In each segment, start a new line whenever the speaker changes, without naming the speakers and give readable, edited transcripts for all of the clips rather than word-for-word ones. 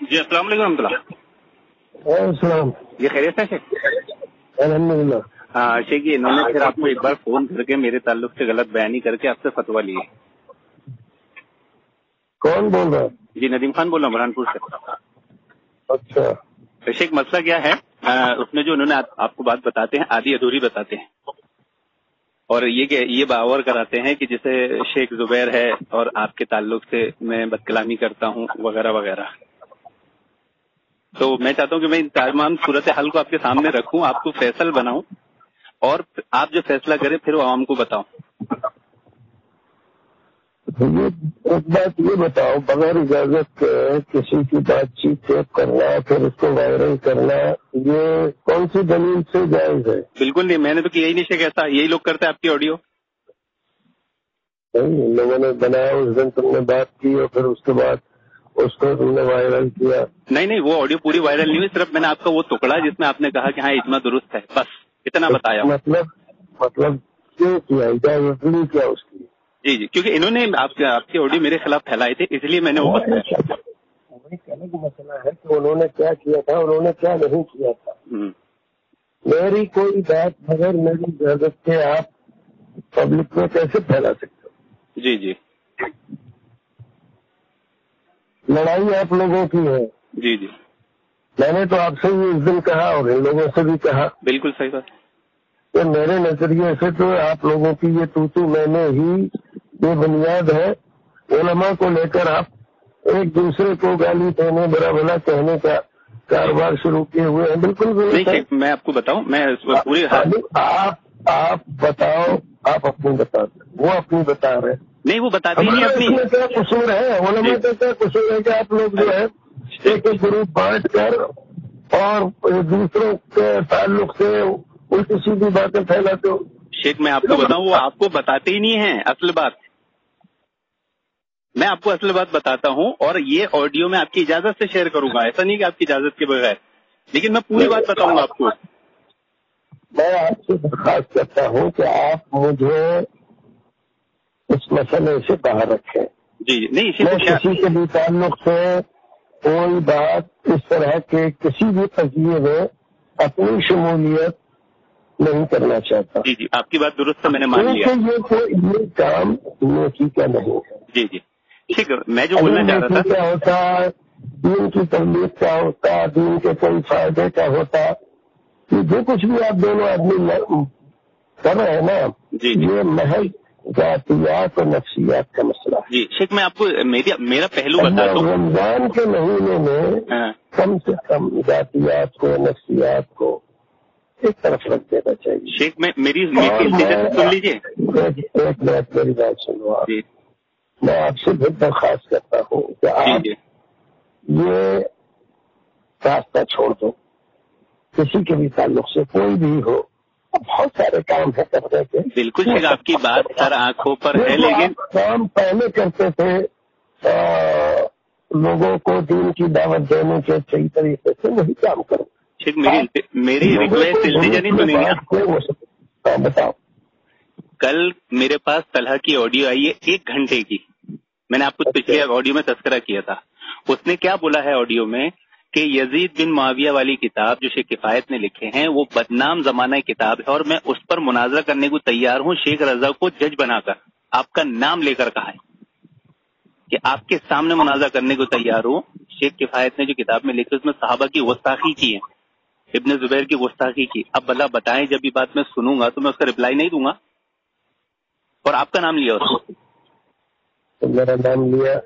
جی السلام علیکم رحمۃ اللہ.
السلام.
یہ خیریت ہے شیخ؟
الحمدللہ.
ہاں شیخ جی انہوں نے پھر آپ کو ایک بار فون کر کے میرے تعلق سے غلط بیانی کر کے آپ سے فتویٰ لیے.
کون بول رہا ہے؟
جی ندیم خان بول رہا ہوں برہان پور سے.
اچھا
شیخ مسئلہ کیا ہے، اس میں جو انہوں نے آپ کو بات بتاتے ہیں آدھی ادھوری بتاتے ہیں، اور یہ باور کراتے ہیں کہ جیسے شیخ زبیر ہے اور آپ کے تعلق سے میں بد کلامی کرتا ہوں وغیرہ وغیرہ. تو میں چاہتا ہوں کہ میں ان تمام صورتحال کو آپ کے سامنے رکھوں، آپ کو فیصل بناؤں، اور آپ جو فیصلہ کریں پھر وہ عوام کو بتاؤں.
ایک بات یہ بتاؤ، بغیر اجازت کے کسی کی بات چیت ٹیپ کرنا پھر اس کو وائرل کرنا، یہ کون سی دلیل سے جائز ہے؟
بالکل نہیں، میں نے تو کیا ہی نہیں شیخ ایسا. یہی لوگ کرتے ہیں آپ کی آڈیو.
نہیں، لوگوں نے بنایا، اس دن تم نے بات کی اور پھر اس کے بعد اس کو تم نے وائرل کیا.
نہیں وہ آڈیو پوری وائرل نہیں ہوئی، صرف میں نے آپ کا وہ ٹکڑا جس میں آپ نے کہا کہ ہاں اجماع درست ہے، بس اتنا بتایا.
مطلب کیوں کیا؟ اجازت لی کیا اس کی؟
جی کیونکہ انہوں نے آپ کے آڈیو میرے خلاف پھیلائے تھے، اس لیے میں نے وہ بتایا.
الگ مسئلہ ہے کہ انہوں نے کیا کیا تھا، انہوں نے کیا نہیں کیا تھا. میری کوئی بات بغیر میری اجازت کے آپ پبلک میں کیسے پھیلا سکتے ہو؟
جی
لڑائی آپ لوگوں کی ہے.
جی
میں نے تو آپ سے بھی اس دن کہا اور ان لوگوں سے بھی کہا.
بالکل صحیح بات.
کہ میرے نظریے سے تو آپ لوگوں کی یہ تو میں نے ہی یہ بنیاد ہے. علماء کو لے کر آپ ایک دوسرے کو گالی دینے برا بھلا کہنے کا کاروبار شروع کیے ہوئے ہیں. بالکل
میں آپ کو بتاؤں، میں پوری
آپ بتاؤ، آپ اپنی بتاتے، وہ اپنی بتا رہے.
نہیں وہ بتاتے ہی نہیں اپنی.
اس میں کیا قصور ہے؟ علماء کا کیا قصور ہے کہ آپ لوگ جو ہے ایک گروپ بانٹ کر اور دوسروں کے تعلق سے الٹی سیدھی باتیں پھیلاتے ہو؟
شیخ میں آپ کو بتاؤں، وہ آپ کو بتاتے ہی نہیں ہیں اصل بات. میں آپ کو اصل بات بتاتا ہوں، اور یہ آڈیو میں آپ کی اجازت سے شیئر کروں گا، ایسا نہیں کہ آپ کی اجازت کے بغیر، لیکن میں پوری بات بتاؤں گا آپ کو.
میں آپ سے درخواست کرتا ہوں کہ آپ مجھے اس مسئلے سے باہر رکھیں.
جی نہیں
کسی کے بھی تعلق سے کوئی بات اس طرح کے کسی بھی قضیے میں اپنی شمولیت نہیں کرنا چاہتا.
جی آپ کی بات درست ہے، میں نے مان لیا.
یہ کام نیکی کا نہیں ہے.
جی ٹھیک ہے. میں جو بولنا چاہ رہا تھا
کیا ہوتا، دین کی تربیت کا ہوتا، دین کے کوئی فائدے کا ہوتا، کہ جو کچھ بھی آپ دونوں آدمی کر رہے ہیں نا، یہ محض ذاتیات اور نفسیات کا مسئلہ ہے.
جی شیخ میں آپ کو میرا پہلو بتاتا ہوں.
رمضان کے مہینے میں کم سے کم ذاتیات کو، نفسیات کو ایک طرف رکھ دینا چاہیے.
شیخ میں میری سن لیجیے.
ایک منٹ میری بات سنو. میں آپ سے بھی درخواست کرتا ہوں کہ آپ یہ راستہ چھوڑ دو. کسی کے بھی تعلق سے کوئی بھی ہو، بہت سارے کام ہے کرنے کے.
بالکل شیخ آپ کی بات سر آنکھوں پر ہے، لیکن
کام پہلے کرتے تھے لوگوں کو دین کی دعوت دینے کے صحیح طریقے سے وہی کام کرو.
شیخ میری ریکویسٹ التجا نہیں سنیں گے.
بتاؤ.
کل میرے پاس طلحہ کی آڈیو آئی ہے 1 گھنٹے کی. میں نے آپ کو پچھلے آڈیو میں تذکرہ کیا تھا. اس نے کیا بولا ہے آڈیو میں کہ یزید بن معاویہ والی کتاب جو شیخ کفایت نے لکھے ہیں وہ بدنام زمانہ کتاب ہے، اور میں اس پر مناظرہ کرنے کو تیار ہوں شیخ رضا کو جج بنا کر. آپ کا نام لے کر کہا ہے کہ آپ کے سامنے مناظرہ کرنے کو تیار ہوں. شیخ کفایت نے جو کتاب میں لکھی اس میں صحابہ کی گستاخی کی ہے، ابن زبیر کی گستاخی کی. اب بھلا بتائیں، جب یہ بات میں سنوں گا تو میں اس کا رپلائی نہیں دوں گا، اور آپ کا نام لیا اس
تو میرا نام لیا.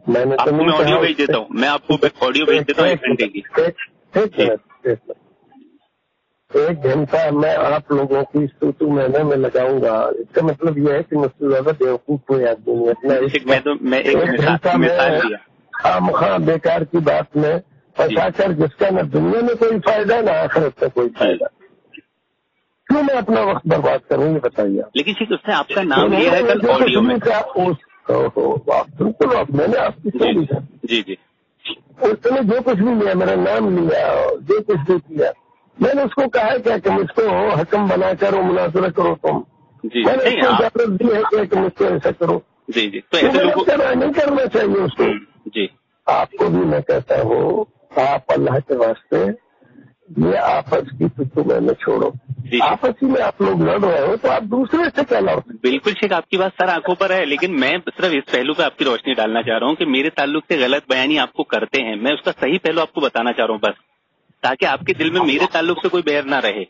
میں نے
آپ کو میں آڈیو بھیج دیتا ہوں، میں آپ کو آڈیو بھیج دیتا ہوں 1 گھنٹے کی.
1 گھنٹہ میں آپ لوگوں کی تو مہینے میں لگاؤں گا. اس کا مطلب یہ ہے کہ مجھ سے زیادہ بیوقوف کوئی آدمی نہیں.
میں ایک مثال دیا.
خواہ بیکار کی بات میں پھنسا کر جس کا نہ دنیا میں کوئی فائدہ نہ آخرت میں کوئی فائدہ، کیوں میں اپنا وقت برباد کروں یہ بتائیے.
لیکن ٹھیک اس نے آپ کا نام لیا ہے کل آڈیو میں.
بالکل میں نے آپ کی
جی
اس نے جو کچھ بھی لیا، میرا نام لیا، جو کچھ بھی کیا، میں نے اس کو کہا کیا کہ مجھ کو حکم بنا کر وہ مناظرہ کرو تم. میں نے اس کو اجازت دی ہے کہ مجھ کو ایسا کرو.
تو ایسے لوگوں
نہیں کرنا چاہیے اس کو. آپ کو بھی میں کہتا ہوں، آپ اللہ کے واسطے یہ آپس کی پتو میں چھوڑو. آپس ہی میں آپ لوگ لڑ رہے ہو تو آپ دوسرے سے کیا لڑ رہے؟
بالکل شیخ، آپ کی بات سر آنکھوں پر ہے، لیکن میں صرف اس پہلو پہ آپ کی روشنی ڈالنا چاہ رہا ہوں کہ میرے تعلق سے غلط بیانی آپ کو کرتے ہیں، میں اس کا صحیح پہلو آپ کو بتانا چاہ رہا ہوں بس، تاکہ آپ کے دل میں میرے تعلق سے کوئی بیر نہ رہے.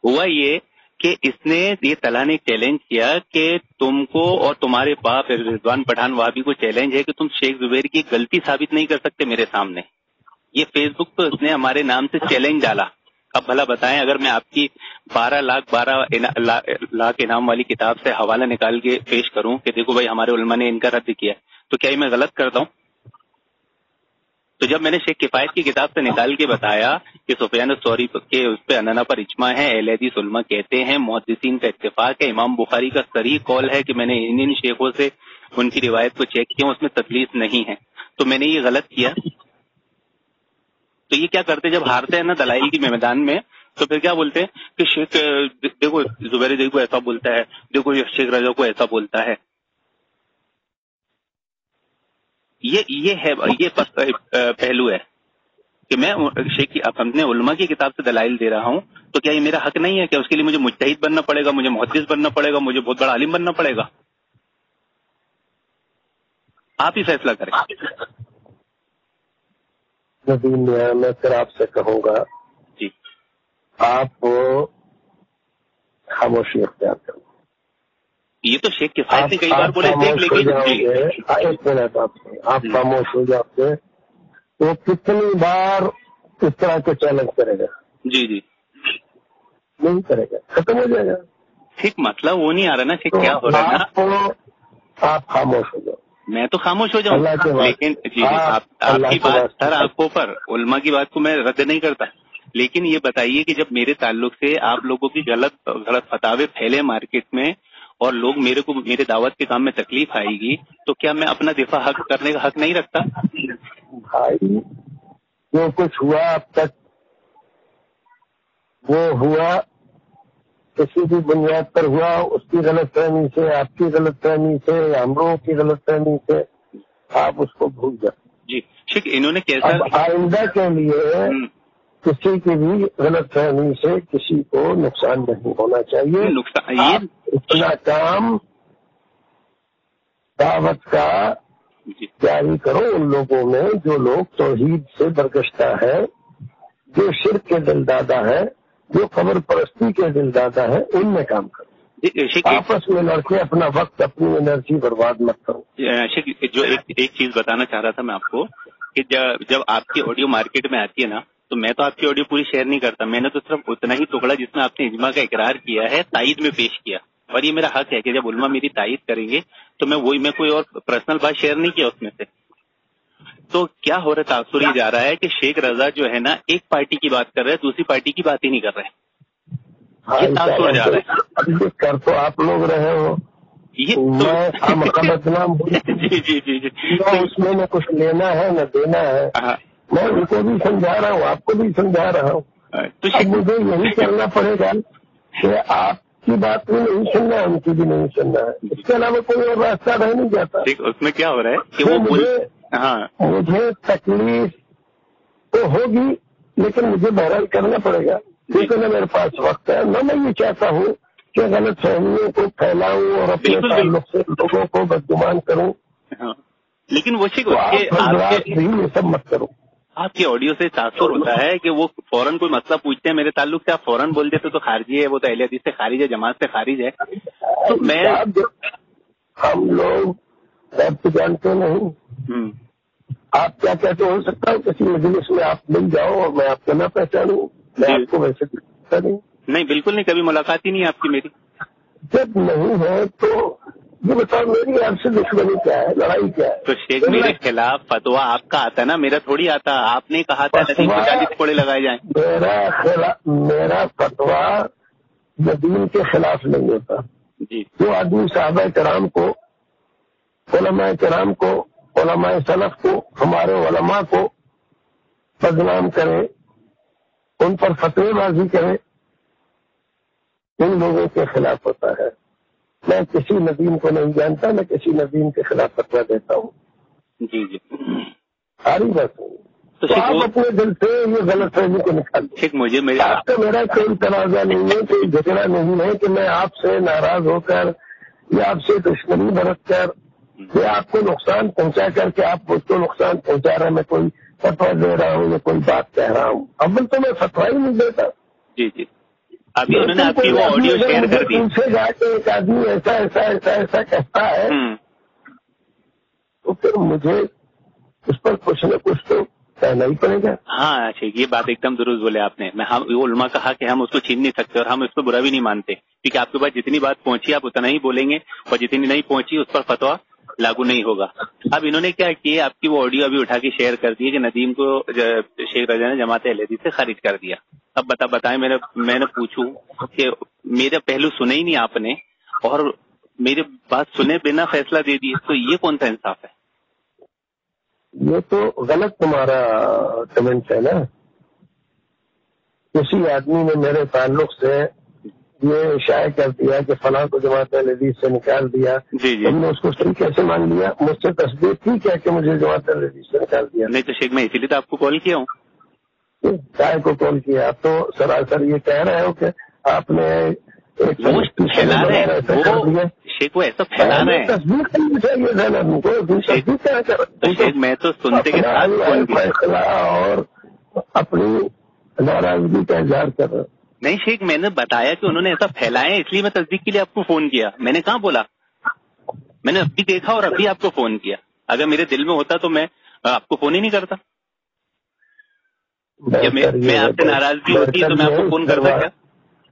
ہوا یہ کہ اس نے یہ طلحہ نے چیلنج کیا کہ تم کو اور تمہارے باپ رضوان پٹھان وہابی کو چیلنج ہے کہ تم شیخ زبیر کی غلطی ثابت نہیں کر سکتے میرے سامنے. یہ فیس بک پہ اس نے ہمارے نام سے چیلنج ڈالا. اب بھلا بتائیں، اگر میں آپ کی 12 لاکھ انعام والی کتاب سے حوالہ نکال کے پیش کروں کہ دیکھو بھائی ہمارے علماء نے ان کا رد کیا، تو کیا یہ میں غلط کرتا ہوں؟ تو جب میں نے شیخ کفایت کی کتاب سے نکال کے بتایا کہ سفیان الثوری کے اس پہ اننا پر اجماع ہے، اہل حدیث علماء کہتے ہیں، محدثین کا اتفاق ہے، امام بخاری کا صریح قول ہے کہ میں نے ان شیخوں سے ان کی روایت کو چیک کیا، اس میں تدلیس نہیں ہے، تو میں نے یہ غلط کیا. تو یہ کیا کرتے جب ہارتے ہیں نا دلائل کی میدان میں، تو پھر کیا بولتے ہیں کہ شیخ دیکھو زبیر کو ایسا بولتا ہے، دیکھو شیخ رضا کو ایسا بولتا ہے. یہ ہے یہ پہلو ہے کہ میں شیخ اپنے علماء کی کتاب سے دلائل دے رہا ہوں، تو کیا یہ میرا حق نہیں ہے کہ اس کے لیے مجھے مجتہد بننا پڑے گا، مجھے محدث بننا پڑے گا، مجھے بہت بڑا عالم بننا پڑے گا؟ آپ ہی فیصلہ کریں.
میں پھر آپ سے کہوں گا
جی
آپ خاموشی اختیار کریں.
یہ تو شیخ کفایت نے کئی بار بولے لیکن
ایک منٹ آپ خاموش ہو جاؤ گے تو کتنی بار اس طرح کے چیلنج کرے گا؟
جی جی
نہیں کرے گا، ختم ہو جائے گا.
ٹھیک، مسئلہ وہ نہیں آ رہا نا شیخ، کیا ہو رہا ہے نا،
آپ خاموش ہو جاؤ.
میں تو خاموش ہو جاؤں لیکن جی آپ کی بات سر آنکھوں پر، علماء کی بات کو میں رد نہیں کرتا، لیکن یہ بتائیے کہ جب میرے تعلق سے آپ لوگوں کی غلط فتاوے پھیلے مارکیٹ میں اور لوگ میرے دعوت کے کام میں تکلیف آئے گی، تو کیا میں اپنا دفاع حق کرنے کا حق نہیں رکھتا؟
بھائی جو کچھ ہوا اب تک وہ ہوا کسی بھی بنیاد پر ہوا، اس کی غلط فہمی سے، آپ کی غلط فہمی سے، ہم لوگوں کی غلط فہمی سے، آپ اس کو بھول جائیں.
جی ٹھیک، انہوں نے کیسا
آئندہ کے لیے کسی کی بھی غلط فہمی سے کسی کو نقصان نہیں ہونا چاہیے.
نقصان
اتنا کام دعوت کا جاری کرو ان لوگوں میں جو لوگ توحید سے برگشتہ ہے، جو شرک کے دل دادا ہے، جو قبر پرستی کے دل دادا ہے، ان میں کام کرو. آپس میں لڑ کے اپنا وقت، اپنی انرجی برباد مت کرو.
جو ایک چیز بتانا چاہ رہا تھا میں آپ کو کہ جب آپ کی آڈیو مارکیٹ میں آتی ہے نا، تو میں تو آپ کی آڈیو پوری شیئر نہیں کرتا، میں نے تو صرف اتنا ہی ٹکڑا جس میں آپ نے اجماع کا اقرار کیا ہے تائید میں پیش کیا، اور یہ میرا حق ہے کہ جب علماء میری تائید کریں گے تو میں کوئی اور پرسنل بات شیئر نہیں کیا اس میں سے. تو کیا ہو رہا ہے، تاثر یہ جا رہا ہے کہ شیخ رضا جو ہے نا ایک پارٹی کی بات کر رہے ہیں، دوسری پارٹی کی بات ہی نہیں کر رہے. یہ تاثر جا رہا ہے.
کر تو آپ لوگ رہے ہو، میں بدنام ہوں.
جی
اس میں نہ کچھ لینا ہے نہ دینا ہے. میں ان کو بھی سمجھا رہا ہوں، آپ کو بھی سمجھا رہا ہوں. تو مجھے یہی کرنا پڑے گا کہ آپ کی بات بھی نہیں سننا ہے، ان کی بھی نہیں سننا ہے، اس کے علاوہ کوئی اور راستہ رہ نہیں جاتا.
اس میں کیا ہو رہا ہے کہ
مجھے تکلیف تو ہوگی لیکن مجھے بہرحال کرنا پڑے گا، کیونکہ نہ میرے پاس وقت ہے، نہ میں یہ چاہتا ہوں کہ غلط فہمیوں کو پھیلاؤں اور اپنے تعلق سے لوگوں کو بدگمان کروں.
لیکن وہ
یہ سب مت کرو.
آپ کی آڈیو سے تاثر ہوتا ہے کہ وہ فوراً کوئی مسئلہ پوچھتے ہیں میرے تعلق سے، آپ فوراً بول دیتے تو خارجی ہے، وہ تو اہل حدیث سے خارج ہے، جماعت سے خارج ہے. تو میں
ہم لوگ آپ کو جانتے نہیں، آپ کیا کہتے ہو سکتا ہے کسی مجلس میں آپ مل جاؤ اور میں آپ کو نہ پہچانوں، میں آپ کو ویسے نہیں،
بالکل نہیں، کبھی ملاقات ہی نہیں آپ کی میری.
جب نہیں ہے تو یہ بتاؤ میری آپ سے دشمنی کیا ہے، لڑائی کیا ہے؟
تو شیخ میرے خلاف فتوا آپ کا آتا نا، میرا تھوڑی آتا. آپ نے کہا تھا 40 کوڑے لگائے جائیں.
میرا فتوا دین کے خلاف نہیں ہوتا. جو آدمی صحابہ کرام کو، علماء کرام کو، علماء سلف کو، ہمارے علماء کو بدنام کرے، ان پر فتوی بازی کرے، ان لوگوں کے خلاف ہوتا ہے. میں کسی ندیم کو نہیں جانتا، میں کسی ندیم کے خلاف فتویٰ دیتا ہوں.
جی
ساری بات ہے. تو آپ اپنے دل سے یہ غلط فہمی کو نکال دیں.
مجھے
آپ کا میرا کوئی تنازع نہیں ہے، کوئی جھگڑا نہیں ہے کہ میں آپ سے ناراض ہو کر یا آپ سے دشمنی برت کر یا آپ کو نقصان پہنچا کر کے آپ مجھ کو نقصان پہنچا رہا ہے، میں کوئی فتویٰ دے رہا ہوں یا کوئی بات کہہ رہا ہوں. اول تو میں فتویٰ ہی نہیں دیتا.
جی جی، ابھی انہوں نے آپ کی وہ آڈیو شیئر کر دی.
پوچھے گا کہ ایک آدمی ایسا ایسا ایسا ایسا کہتا ہے تو پھر مجھے اس پر کچھ نہ کچھ تو کہنا ہی پڑے گا.
ہاں یہ بات ایک دم درست بولے آپ نے. ہم علماء کہا کہ ہم اس کو چھین نہیں سکتے اور ہم اس کو برا بھی نہیں مانتے، کیونکہ آپ کے پاس جتنی بات پہنچی آپ اتنا ہی بولیں گے اور جتنی نہیں پہنچی اس پر فتویٰ لاگو نہیں ہوگا. اب انہوں نے کیا کیا، آپ کی وہ آڈیو ابھی اٹھا کے شیئر کر دی کہ ندیم کو شیخ رضا نے جماعت اہل حدیث سے خارج کر دیا. اب بتائیں میں نے پوچھوں کہ میرا پہلو سنے ہی نہیں آپ نے اور میری بات سنے بنا فیصلہ دے دیے، تو یہ کون سا انصاف ہے؟
یہ تو غلط تمہارا کمنٹ ہے نا. کسی آدمی نے میرے تعلق سے یہ شائع کر دیا کہ فلاں کو جماعت اہل حدیث سے نکال دیا.
جی جی،
تم نے اس کو صحیح کیسے مان لیا؟ مجھ سے تصدیق کی کیا کہ مجھے جماعت اہل حدیث سے نکال دیا؟
نہیں تو شیخ میں اسی لیے تو آپ کو کال کیا ہوں.
چائے کو کال کیا؟ آپ تو سراسر یہ کہہ رہے ہو کہ آپ نے
پھیلا رہے ہیں شیخ، وہ ایسا پھیلا رہے ہیں.
تصدیق کرنی چاہیے تھا نا
شیخ میں تو سنتے کے ساتھ
فیصلہ اور اپنی ناراضگی کا اظہار کر رہا.
نہیں شیخ، میں نے بتایا کہ انہوں نے ایسا پھیلایا اس لیے میں تصدیق کے لیے آپ کو فون کیا. میں نے کہاں بولا، میں نے ابھی دیکھا اور ابھی آپ کو فون کیا. اگر میرے دل میں ہوتا تو میں آپ کو فون ہی نہیں کرتا. میں آپ سے ناراضگی ہوتی ہے تو میں آپ کو فون کرتا کیا؟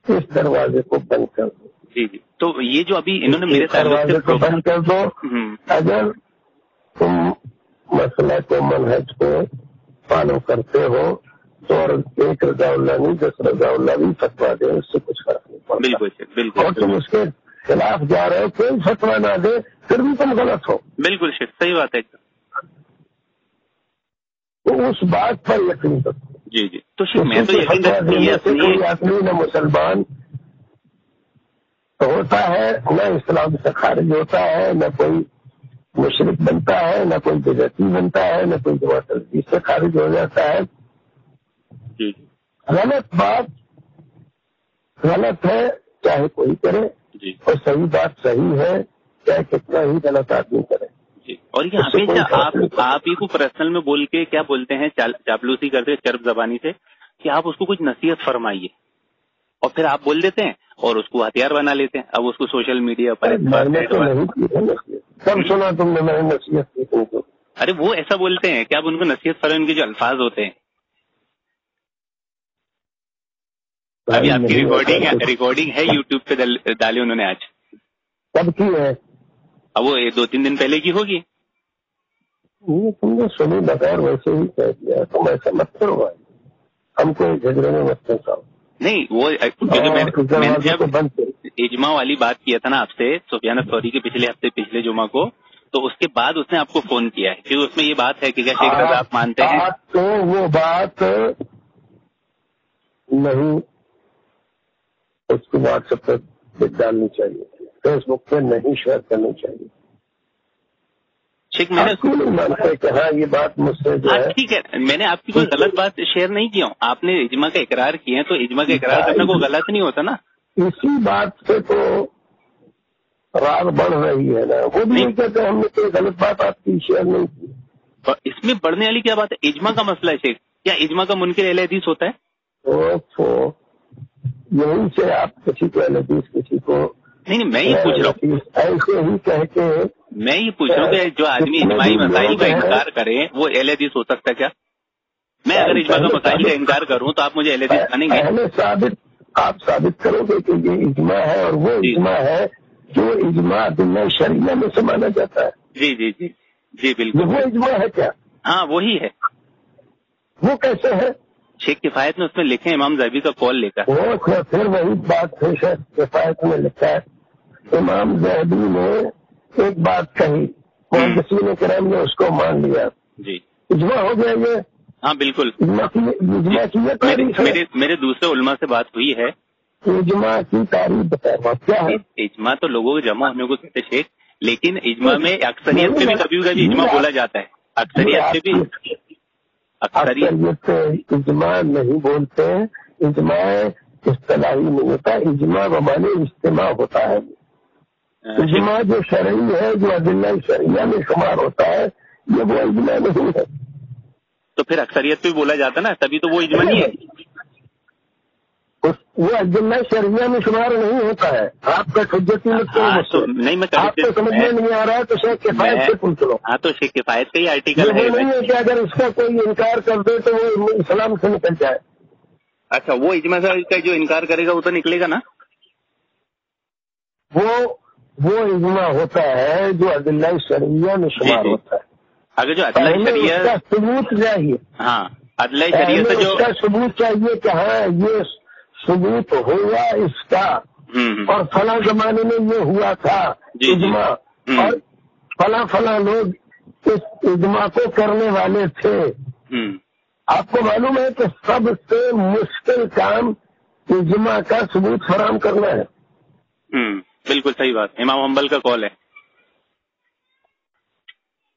اس دروازے کو بند کر دو.
جی جی، تو یہ جو ابھی انہوں نے میرے
دروازے کو بند کر دو. اگر تم مسئلہ کو منہج کو فالو کرتے ہو تو ایک رضا اللہ نہیں 10 رضا اللہ بھی فتویٰ دے، اس سے کچھ فرق نہیں پڑتا.
بالکل بالکل.
اور تم اس کے خلاف جا رہے ہو، کوئی فتویٰ نہ دے پھر بھی تم غلط ہو.
بالکل شیخ، صحیح بات ہے.
تو اس بات پر یقین رکھو.
جی جی، تو میں تو یقین
کوئی آدمی نہ مسلمان ہوتا ہے نہ اسلام سے خارج ہوتا ہے، نہ کوئی مشرک بنتا ہے، نہ کوئی بدعتی بنتا ہے، نہ کوئی جماعت سے خارج ہو جاتا ہے. غلط بات غلط ہے چاہے کوئی کرے، اور صحیح بات صحیح ہے چاہے کتنا ہی غلط آدمی کرے.
اور یہ ہمیشہ آپ ہی کو پرسنل میں بول کے کیا بولتے ہیں، چاپلوسی کرتے چرب زبانی سے کہ آپ اس کو کچھ نصیحت فرمائیے اور پھر آپ بول دیتے ہیں اور اس کو ہتھیار بنا لیتے ہیں. اب اس کو سوشل میڈیا پر
کب سنا تم نے میں نصیحت کی تم کو؟
ارے وہ ایسا بولتے ہیں کہ آپ ان کو نصیحت فرمائیں، ان کے جو الفاظ ہوتے ہیں. ابھی آپ کی ریکارڈنگ ہے یوٹیوب پہ ڈالی انہوں نے آج.
کب کی ہے؟
اب وہ 2-3 دن پہلے کی ہوگی.
تم نے سنی بغیر ویسے ہی کہہ دیا. تم ایسا مت کرو بھائی، ہم کو جھگڑے میں مت پھنساؤ.
نہیں وہ میں نے جب اجماع والی بات کیا تھا نا آپ سے سفیان الثوری کے پچھلے ہفتے پچھلے جمعہ کو، تو اس کے بعد اس نے آپ کو فون کیا ہے کیونکہ اس میں یہ بات ہے کہ کیا شیخ رضا آپ مانتے ہیں؟
تو وہ بات نہیں اس کو واٹس ایپ پہ ڈالنی چاہیے، فیس بک پہ نہیں شیئر کرنی چاہیے.
ٹھیک، میں نے
مانتے کہ ہاں یہ بات مجھ سے جو ہے
ٹھیک ہے، میں نے آپ کی کوئی غلط بات شیئر نہیں کیا ہوں. آپ نے اجماع کا اقرار کیے ہیں تو اجماع کا اقرار کرنا کوئی غلط نہیں ہوتا نا.
اسی بات سے تو راگ بڑھ رہی ہے نا. وہ بھی نہیں کہتے ہم نے کوئی غلط بات آپ کی شیئر نہیں کی.
اس میں بڑھنے والی کیا بات ہے؟ اجماع کا مسئلہ ہے شیخ. کیا اجماع کا منکر اہل حدیث ہوتا ہے؟
تو یہیں سے آپ کسی کو اہل حدیث کسی کو
نہیں، میں یہ پوچھ رہا ہوں،
ایسے ہی کہہ کے
میں یہ پوچھ رہا ہوں کہ جو آدمی اجماعی مسائل کا انکار کرے وہ اہل حدیث ہو سکتا ہے کیا؟ میں اگر اجماع کا مسائل کا انکار کروں تو آپ مجھے اہل حدیث مانیں گے؟
آپ ثابت کرو گے کہ یہ اجماع ہے اور وہ اجماع ہے جو اجماع دنیا شریعہ میں سے مانا جاتا ہے.
جی جی جی جی بالکل.
وہ اجماع ہے کیا؟
ہاں وہی ہے.
وہ کیسے ہے؟
شیخ کفایت نے اس میں لکھے امام ذہبی کا قول لے کر.
پھر وہی بات ہے، شیخ کفایت میں لکھا ہے امام ذہبی نے ایک بات کہی، محدثین کرام نے اس کو مان لیا. جی اجماع ہو گیا یہ.
ہاں بالکل. میرے دوسرے علماء سے بات ہوئی ہے.
اجماع کی تعریف بتاؤ کیا ہے؟
اجماع تو لوگوں کے جمع ہونے کو کہتے شیخ، لیکن اجماع میں اکثریت میں بھی کبھی کبھی اجماع بولا جاتا ہے. اکثریت سے بھی
اکثریت اجماع نہیں بولتے ہیں، اجماع اصطلاحی نہیں ہوتا، اجماع بمانے اجتماع ہوتا ہے. اجماع جو شرعی ہے، جو ادلہ شرعیہ میں شمار ہوتا ہے، یہ وہ اجماع نہیں ہے.
تو پھر اکثریت پہ بولا جاتا نا، تبھی تو وہ اجماع نہیں ہے.
وہ ادلہ شرعیہ میں شمار نہیں ہوتا ہے. آپ کا حجتی
نہیں، میں
آپ کو سمجھ میں نہیں آ رہا ہے تو شیخ کفایت سے پوچھ لو.
ہاں، تو شیخ کفایت کا ہی آرٹیکل ہے.
نہیں ہے کہ اگر اس کا کوئی انکار کر دے تو وہ اسلام سے نکل جائے.
اچھا، وہ اجماع کا جو انکار کرے گا وہ تو نکلے گا نا.
وہ اجماع ہوتا ہے جو ادلہ شرعیہ میں شمار ہوتا ہے.
اگر جو ادلہ شرعیہ
کا ثبوت چاہیے.
ہاں، ادلہ شرعیہ سے جو
اس کا ثبوت چاہیے کہ ہاں یہ ثبوت ہوا اس کا، اور فلاں زمانے میں یہ ہوا تھا اجماع، اور فلاں لوگ اس اجماع کو کرنے والے تھے. آپ کو معلوم ہے کہ سب سے مشکل کام اجماع کا ثبوت فراہم کرنا ہے.
بالکل صحیح بات، امام حنبل کا قول ہے.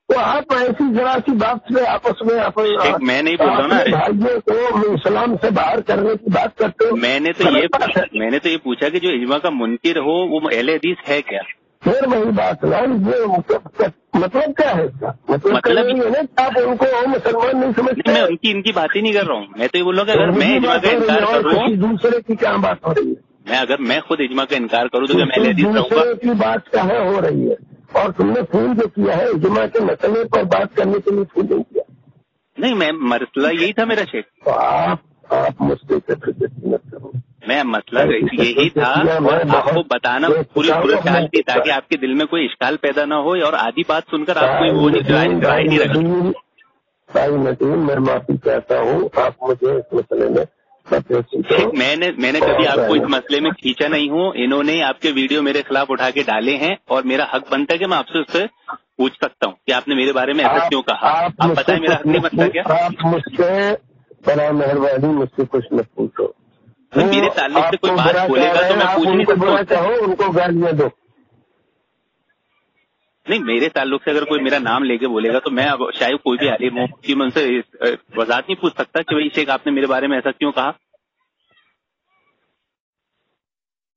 تو آپ ایسی ذرا سی بات سے آپس میں
میں نہیں بول رہا نا،
بھائیوں کو اسلام سے باہر کرنے کی بات کرتے ہو.
میں نے تو یہ پوچھا کہ جو اجماع کا منکر ہو وہ اہل حدیث ہے کیا؟
پھر وہی بات ہے، یہ مطلب کیا ہے اس کا؟ مطلب یہ ہے کہ آپ ان کو مسلمان نہیں سمجھتے.
میں ان کی بات ہی نہیں کر رہا ہوں. میں تو یہ بول رہا ہوں کہ اگر میں اجماع کا انکار کروں،
دوسرے کی کیا بات ہو رہی ہے؟
اگر میں خود اجماع کا انکار کروں تو میں اہل حدیث رہوں گا.
دوسرے کی بات کہاں ہو رہی ہے؟ اور تم نے فون جو کیا ہے اجماع کے مسئلے پر بات کرنے کے لیے فون نہیں کیا.
نہیں، میں مسئلہ یہی تھا میرا شیخ.
تو آپ مجھ سے مت کرو.
میں مسئلہ یہی تھا، اور آپ کو بتانا پوری صورتحال تھی تاکہ آپ کے دل میں کوئی اشکال پیدا نہ ہو، اور آدھی بات سن کر آپ کو وہ رائے نہیں رکھیں.
بھائی ندیم، میں معافی چاہتا ہوں، آپ مجھے اس مسئلے میں
میں نے کبھی آپ کو اس مسئلے میں کھینچا نہیں ہوں. انہوں نے آپ کے ویڈیو میرے خلاف اٹھا کے ڈالے ہیں، اور میرا حق بنتا ہے کہ میں آپ سے اس سے پوچھ سکتا ہوں کہ آپ نے میرے بارے میں ایسا کیوں کہا. آپ بتائیں میرا حق نہیں بنتا کیا؟
آپ مجھ سے بڑا مہربانی مجھ سے کچھ مت پوچھو.
میرے تعلق سے کوئی بات بولے گا تو میں پوچھ نہیں سکتا.
چاہو ان کو گالیاں دو.
نہیں، میرے تعلق سے اگر کوئی میرا نام لے کے بولے گا تو میں شاید کوئی بھی عالم ہوں کہ میں ان سے وضاحت نہیں پوچھ سکتا کہ بھائی شیخ آپ نے میرے بارے میں ایسا کیوں کہا.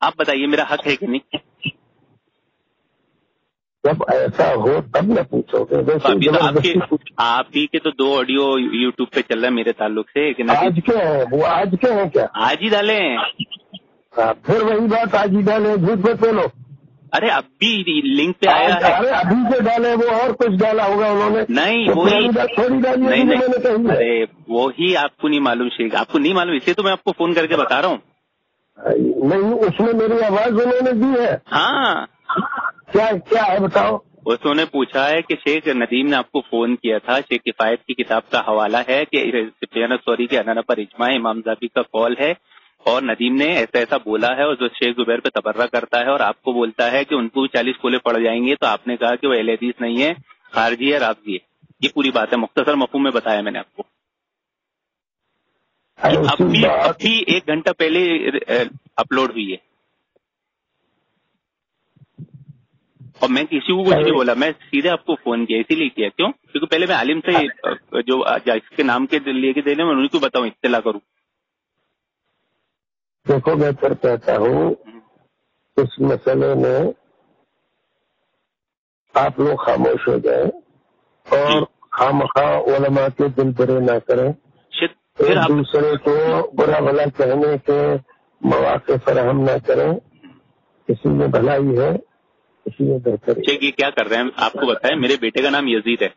آپ بتائیے میرا حق ہے کہ نہیں؟
جب ایسا ہو تب نہ پوچھو گے.
ابھی تو آپ ہی کے تو 2 آڈیو یوٹیوب پہ چل رہا ہے میرے تعلق سے.
آج کے ہیں وہ؟ آج کے ہیں کیا؟
آج ہی ڈالے ہیں.
پھر وہی بات، آج ہی ڈالے، جھوٹ مت بولو.
ارے اب بھی لنک پہ آیا ہے.
ارے ابھی سے ڈالے، وہ اور کچھ ڈالا ہوگا انہوں نے.
نہیں، وہی
تھوڑی ڈالی میں نے کہی.
ارے وہی آپ کو نہیں معلوم شیخ، آپ کو نہیں معلوم، اس لیے تو میں آپ کو فون کر کے بتا رہا ہوں.
نہیں، اس میں میری آواز انہوں نے دی ہے.
ہاں،
کیا ہے بتاؤ.
انہوں نے پوچھا ہے کہ شیخ ندیم نے آپ کو فون کیا تھا، شیخ کفایت کی کتاب کا حوالہ ہے کہ سفیان ثوری کے انانا پر اجماع امام ذہبی کا قول ہے، اور ندیم نے ایسا ایسا بولا ہے، اور جو شیخ زبیر پہ تبرہ کرتا ہے اور آپ کو بولتا ہے کہ ان کو 40 کولے پڑ جائیں گے، تو آپ نے کہا کہ وہ اہل حدیث نہیں ہے، خارجی ہے، رافضی ہے. یہ پوری بات ہے، مختصر مفہوم میں بتایا میں نے آپ کو. اب بھی 1 گھنٹہ پہلے اپلوڈ ہوئی ہے، اور میں کسی کو کچھ نہیں بولا، میں سیدھے آپ کو فون کیا، اسی لیے کیا. کیوں؟ کیونکہ پہلے میں عالم سے جو اس کے نام کے لے کے دینے میں انہیں کو بتاؤں، اطلاع کروں.
دیکھو میں پھر کہتا ہوں اس مسئلے میں آپ لوگ خاموش ہو جائیں اور خامخواہ علماء کے دل برے نہ کریں، ایک دوسرے کو برا بھلا کہنے کے مواقع فراہم نہ کریں. اسی میں بھلائی ہے، اسی میں بہتر ہے.
یہ کیا کر رہے ہیں آپ کو بتائیں. میرے بیٹے کا نام یزید ہے.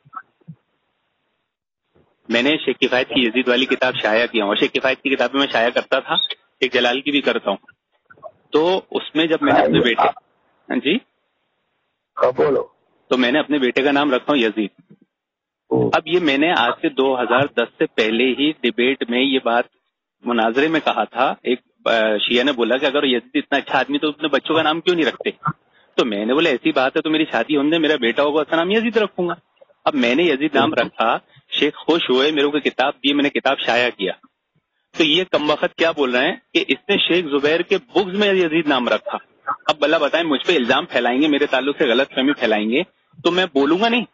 میں نے شیخ کفایت کی یزید والی کتاب شائع کیا ہوں، اور شیخ کفایت کی کتابیں میں شائع کرتا تھا، ایک جلال کی بھی کرتا ہوں. تو اس میں جب میں نے اپنے بیٹے جی
بولو
تو میں نے اپنے بیٹے کا نام رکھا ہوں یزید. اب یہ میں نے آج سے 2010 سے پہلے ہی ڈیبیٹ میں یہ بات مناظرے میں کہا تھا. ایک شیعہ نے بولا کہ اگر یزید اتنا اچھا آدمی تو اپنے بچوں کا نام کیوں نہیں رکھتے؟ تو میں نے بولا ایسی بات ہے تو میری شادی ہونے میرا بیٹا ہوگا، اس کا نام یزید رکھوں گا. اب میں نے یزید نام رکھا، شیخ خوش ہوئے، میرے کو کتاب دی، میں نے کتاب شائع کیا. تو یہ کم وقت کیا بول رہے ہیں کہ اس نے شیخ زبیر کے بغض میں یزید نام رکھا. اب بلا بتائیں، مجھ پہ الزام پھیلائیں گے، میرے تعلق سے غلط فہمی پھیلائیں گے، تو میں بولوں گا نہیں.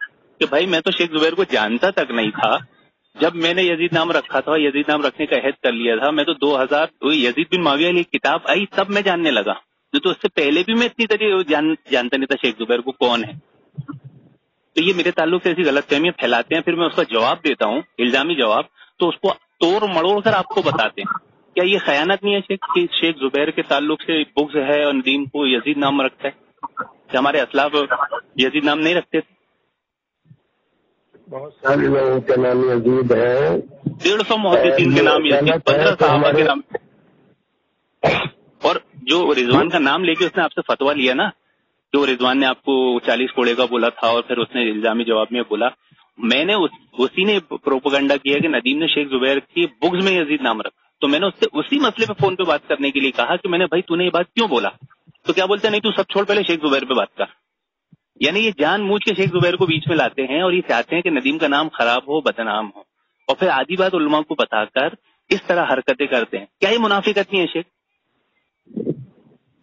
کہ بھائی میں تو شیخ زبیر کو جانتا تک نہیں تھا. جب میں نے یزید نام رکھا تھا, یزید نام رکھنے کا عہد کر لیا تھا, میں تو 2000 یزید بن معاویہ کی کتاب آئی تب میں جاننے لگا. تو اس سے پہلے بھی میں اتنی طرح جانتا نہیں تھا شیخ زبیر کو کون ہے. تو یہ میرے تعلق سے ایسی غلط فہمیاں پھیلاتے ہیں, پھر میں اس کا جواب دیتا ہوں, الزامی جواب, تو اس کو توڑ مڑوڑ کر آپ کو بتاتے ہیں. کیا یہ خیانت نہیں ہے کہ شیخ زبیر کے تعلق سے بغض ہے اور ندیم کو یزید نام رکھتا ہے؟ کہ ہمارے اسلاف یزید نام نہیں رکھتے تھے؟
بہت سارے لوگوں کے نام یزید ہیں,
150 محدثین کے نام یزید, 15 صحابہ کے نام. اور جو رضوان کا نام لے کے اس نے آپ سے فتویٰ لیا نا, جو رضوان نے آپ کو 40 کوڑے کا بولا تھا اور پھر اس نے الزامی جواب میں بولا, میں نے اسی نے پروپیگنڈا کیا کہ ندیم نے شیخ زبیر کی بغض میں یزید نام رکھا. تو میں نے اس سے اسی مسئلے پہ فون پہ بات کرنے کے لیے کہا کہ میں نے بھائی تو نے یہ بات کیوں بولا؟ تو کیا بولتے ہیں, نہیں تو سب چھوڑ پہلے شیخ زبیر پہ بات کر. یعنی یہ جان موجھ کے شیخ زبیر کو بیچ میں لاتے ہیں اور یہ چاہتے ہیں کہ ندیم کا نام خراب ہو, بدنام ہو, اور پھر آدھی بات علماء کو بتا کر اس طرح حرکتیں کرتے ہیں. کیا یہ منافقت نہیں ہے شیخ؟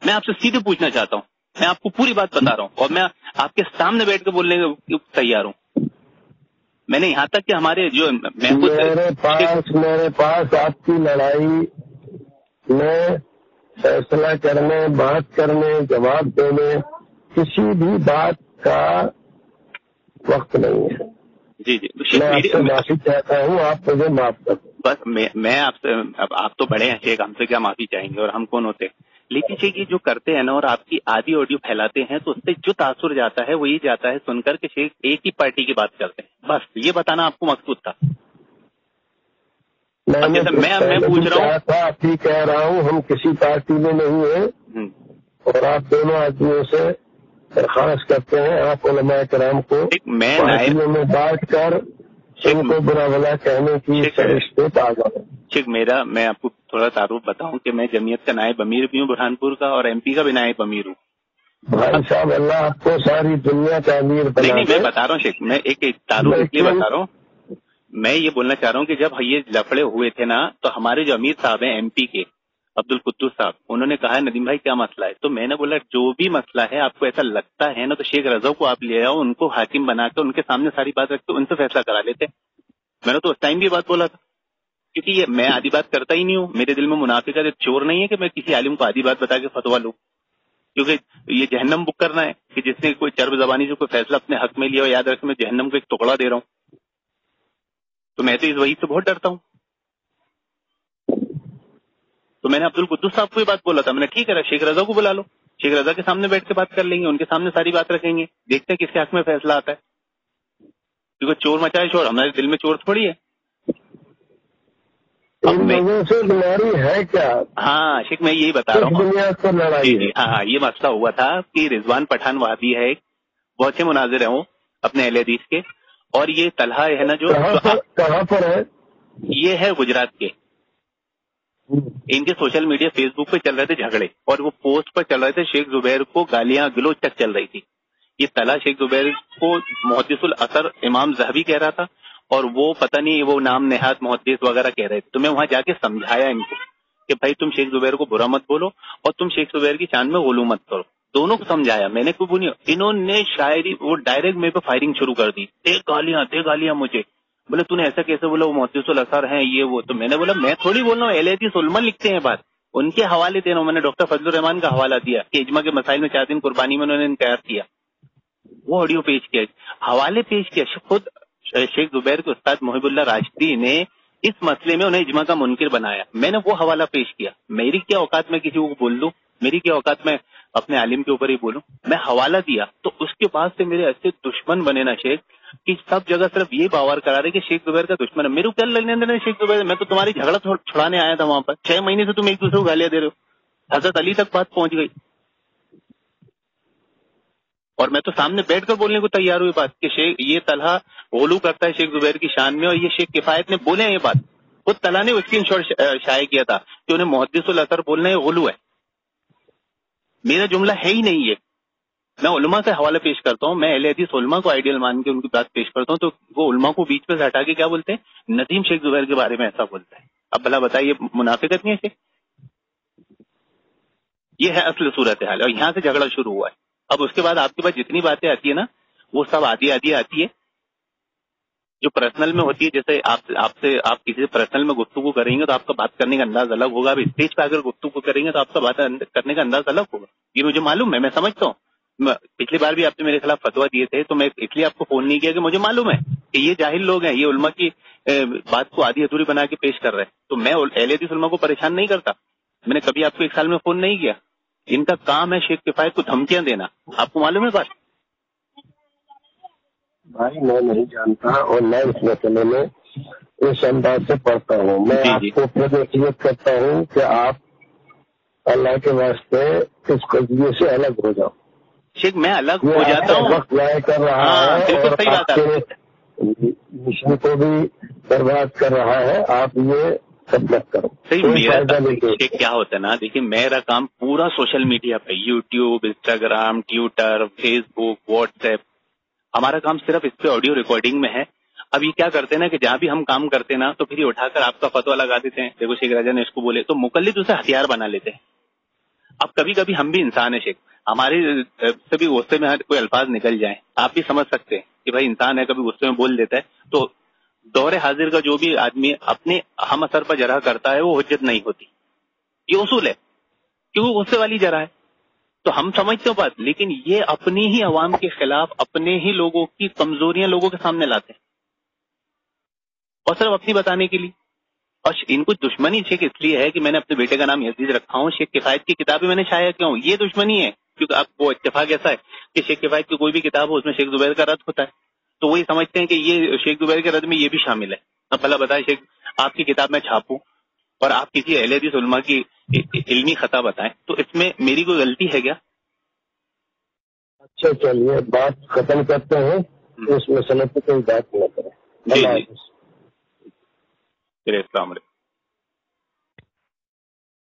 میں آپ سے سیدھے پوچھنا چاہتا ہوں, میں آپ کو پوری بات بتا رہا ہوں اور میں آپ کے سامنے بیٹھ کے بولنے کے تیار ہوں. میں نے یہاں تک کہ ہمارے جو
میرے پاس آپ کی لڑائی میں فیصلہ کرنے, بات کرنے, جواب دینے, کسی بھی بات کا وقت نہیں ہے.
جی جی
میں آپ سے معافی چاہتا ہوں, آپ مجھے معاف کر دیں.
بس میں آپ سے, اب آپ تو بڑے ہیں شیخ, ہم سے کیا معافی چاہیں گے, اور ہم کون ہوتے. لیکن شیخ یہ جو کرتے ہیں نا اور آپ کی آدھی آڈیو پھیلاتے ہیں, تو اس سے جو تاثر جاتا ہے وہ یہ جاتا ہے سن کر کہ شیخ ایک ہی پارٹی کی بات کرتے ہیں. بس یہ بتانا آپ کو مقصود تھا. میں پوچھ رہا ہوں,
آپ ہی کہہ رہا ہوں, ہم کسی پارٹی میں نہیں ہیں, اور آپ دونوں آدمیوں سے درخواست کرتے ہیں آپ علماء کرام کو پارٹیوں میں بانٹ کر ان کو برا بھلا کہنے کی رشتے پا جائیں.
ٹھیک, میں آپ کو تھوڑا تعارف بتاؤں کہ میں جمعیت کا نائب امیر بھی ہوں برہانپور کا, اور MP کا بھی نائب امیر ہوں.
بھائی صاحب اللہ آپ کو ساری دنیا کا امیر بنا دے.
نہیں, میں بتا رہا ہوں شیخ, میں ایک تعارف اس لیے بتا رہا ہوں. میں یہ بولنا چاہ رہا ہوں کہ جب یہ لفڑے ہوئے تھے نا, تو ہمارے جو امیر صاحب ہیں MP کے, عبد القدوس صاحب, انہوں نے کہا ندیم بھائی کیا مسئلہ ہے؟ تو میں نے بولا جو بھی مسئلہ ہے آپ کو ایسا لگتا ہے نا, تو شیخ رضا کو آپ لے آؤ, ان کو حاکم بنا کے ان کے سامنے ساری بات رکھ کے ان سے فیصلہ کرا لیتے. میں نے تو اس ٹائم بھی بات بولا تھا, کیونکہ یہ میں آدھی بات کرتا ہی نہیں ہوں. میرے دل میں منافقت ایک چور نہیں ہے کہ میں کسی عالم کو آدھی بات بتا کے فتوا لوں, کیونکہ یہ جہنم بک کرنا ہے کہ جس نے کوئی چرب زبانی سے کوئی فیصلہ اپنے حق میں لیا, اور یاد رکھ میں جہنم کو ایک ٹکڑا دے رہا ہوں. تو میں تو اس وحی سے بہت ڈرتا ہوں. تو میں نے عبد القدوس صاحب کو یہ بات بولا تھا, میں نے ٹھیک ہے شیخ رضا کو بلا لو, شیخ رضا کے سامنے بیٹھ کے بات کر لیں گے, ان کے سامنے ساری بات رکھیں گے, دیکھتے ہیں کس کے حق میں فیصلہ آتا ہے. کیونکہ چور مچائے شور, ہمارے دل میں چور تھوڑی ہے.
سے بیماری ہے کیا؟
ہاں شیخ, میں یہی بتا رہا ہوں. جی ہاں, یہ مسئلہ ہوا تھا کہ رضوان پٹھان وہابی ہے, بہت سے مناظر ہیں وہ اپنے اہل حدیث کے, اور یہ طلحہ ہے نا جو
کہاں پر ہے,
یہ ہے گجرات کے. ان کے سوشل میڈیا فیس بک پہ چل رہے تھے جھگڑے, اور وہ پوسٹ پر چل رہے تھے شیخ زبیر کو گالیاں گلوچ تک چل رہی تھی. یہ طلحہ شیخ زبیر کو محدث الاثر امام ذہبی کہہ رہا تھا, اور وہ پتہ نہیں وہ نام نہاد محدث وغیرہ کہہ رہے تھے. تو میں وہاں جا کے سمجھایا ان کو کہ بھائی تم شیخ زبیر کو برا مت بولو, اور تم شیخ زبیر کی شان میں غلو مت کرو. دونوں کو سمجھایا میں نے, کوئی نہیں. انہوں نے شاعری وہ ڈائریکٹ میرے پہ فائرنگ شروع کر دی, دے گالیاں مجھے. بولے تو نے ایسا کیسے بولا, وہ محدث الاثر ہیں یہ وہ. تو میں نے بولا میں تھوڑی بول رہا ہوں, اہل حدیث علماء لکھتے ہیں بات, ان کے حوالے دے رہا ہوں. میں نے ڈاکٹر فضل الرحمان کا حوالہ دیا کہ اجماع کے مسائل میں 4 دن قربانی میں انہوں نے تیار کیا, وہ آڈیو پیش کیا, حوالے پیش کیا. خود شیخ زبیر کے استاد محب اللہ راشدی نے اس مسئلے میں انہیں اجماع کا منکر بنایا. میں نے وہ حوالہ پیش کیا. میری کیا اوقات میں کسی کو بول دوں, میری کیا اوقات میں اپنے عالم کے اوپر ہی بولوں. میں حوالہ دیا, تو اس کے بعد سے میرے ایسے دشمن بنے نا شیخ کہ سب جگہ صرف یہ باور کرا رہے کہ شیخ زبیر کا دشمن ہے. میرے کو کیا لگنے دینا شیخ زبیر, میں تو تمہاری جھگڑا چھڑانے آیا تھا وہاں پر. 6 مہینے سے تم ایک دوسرے کو گالیاں دے رہے ہو, حضرت علی تک بات پہنچ گئی. اور میں تو سامنے بیٹھ کر بولنے کو تیار ہوئی بات کہ شیخ یہ طلحہ غلو کرتا ہے شیخ زبیر کی شان میں, اور یہ شیخ کفایت نے بولے ہیں یہ بات. خود طلحہ نے اسکرین شاٹ شائع کیا تھا کہ انہیں محدث الاثر بولنا ہے غلو ہے. میرا جملہ ہے ہی نہیں یہ. میں علماء سے حوالہ پیش کرتا ہوں, میں اہل حدیث علماء کو آئیڈیل مان کے ان کی بات پیش کرتا ہوں, تو وہ علماء کو بیچ پہ سے ہٹا کے کیا بولتے ہیں, ندیم شیخ زبیر کے بارے میں ایسا بولتا ہے. اب بھلا بتائیے منافقت نہیں ہے شیخ؟ یہ ہے اصل صورتحال, اور یہاں سے جھگڑا شروع ہوا ہے. اب اس کے بعد آپ کے پاس جتنی باتیں آتی ہے نا, وہ سب آدھی آتی ہے, جو پرسنل میں ہوتی ہے، جیسے آپ کسی سے پرسنل میں گفتگو کریں گے تو آپ کا بات کرنے کا انداز الگ ہوگا. اب اسٹیج پہ اگر گفتگو کریں گے تو آپ کا بات کرنے کا انداز الگ ہوگا. یہ مجھے معلوم ہے، میں سمجھتا ہوں. پچھلی بار بھی آپ نے میرے خلاف فتویٰ دیے تھے تو میں اس لیے آپ کو فون نہیں کیا کہ مجھے معلوم ہے کہ یہ جاہل لوگ ہیں، یہ علماء کی بات کو آدھی ادھوری بنا کے پیش کر رہے ہیں. تو میں اہل حدیث علماء کو پریشان نہیں کرتا. میں نے کبھی آپ کو ایک سال میں فون نہیں کیا. ان کا کام ہے شیخ کفایت کو دھمکیاں دینا. آپ کو معلوم ہے بات؟
بھائی میں نہیں جانتا اور میں اس مسئلے میں اس انداز سے پڑھتا ہوں. میں آپ کو نصیحت کرتا ہوں کہ آپ اللہ کے واسطے اس قضیے سے الگ ہو جاؤ.
شیخ میں الگ ہو جاتا ہوں،
وقت ضائع کر رہا ہے اور آپ کے مشن کو بھی برباد کر رہا ہے. آپ یہ سب مت کرو.
شیخ کیا ہوتا ہے نا، دیکھیے میرا کام پورا سوشل میڈیا پہ، یوٹیوب، انسٹاگرام، ٹویٹر، فیس بک، واٹس ایپ، ہمارا کام صرف اس پہ آڈیو ریکارڈنگ میں ہے. اب یہ کیا کرتے ہیں نا کہ جہاں بھی ہم کام کرتے ہیں نا تو پھر یہ اٹھا کر آپ کا فتویٰ لگا دیتے ہیں، دیکھو شیخ رضا نے اس کو بولے، تو مقلد اسے ہتھیار بنا لیتے ہیں. اب کبھی کبھی ہم بھی انسان ہیں شیخ، ہمارے سے بھی غصے میں کوئی الفاظ نکل جائیں، آپ بھی سمجھ سکتے ہیں کہ بھائی انسان ہے، کبھی غصے میں بول دیتا ہے. تو دور حاضر کا جو بھی آدمی اپنے ہم اثر پر جرح کرتا ہے وہ حجت نہیں ہوتی. یہ اصول ہے کیونکہ غصے والی جرح ہے. تو ہم سمجھتے ہو بات، لیکن یہ اپنی ہی عوام کے خلاف اپنے ہی لوگوں کی کمزوریاں لوگوں کے سامنے لاتے ہیں اور صرف اپنی بتانے کے لیے. اور ان کو دشمنی شیخ اس لیے ہے کہ میں نے اپنے بیٹے کا نام یزید رکھا ہوں. شیخ کفایت کی کتابیں میں نے شائع کیوں، یہ دشمنی ہے کیونکہ آپ کو اتفاق ایسا ہے کہ شیخ کفایت کی کوئی بھی کتاب ہو اس میں شیخ زبیر کا رد ہوتا ہے، تو وہی سمجھتے ہیں کہ یہ شیخ زبیر کے رد میں یہ بھی شامل ہے. اب بھلا بتائیں شیخ، آپ کی کتاب میں چھاپوں اور آپ کسی اہل حدیث علماء کی علمی خطا بتائیں تو اس میں میری کوئی غلطی ہے کیا؟
اچھا چلیے بات ختم کرتے ہیں، اس مسئلے پہ کوئی بات نہ کریں.
جی جی، السلام علیکم.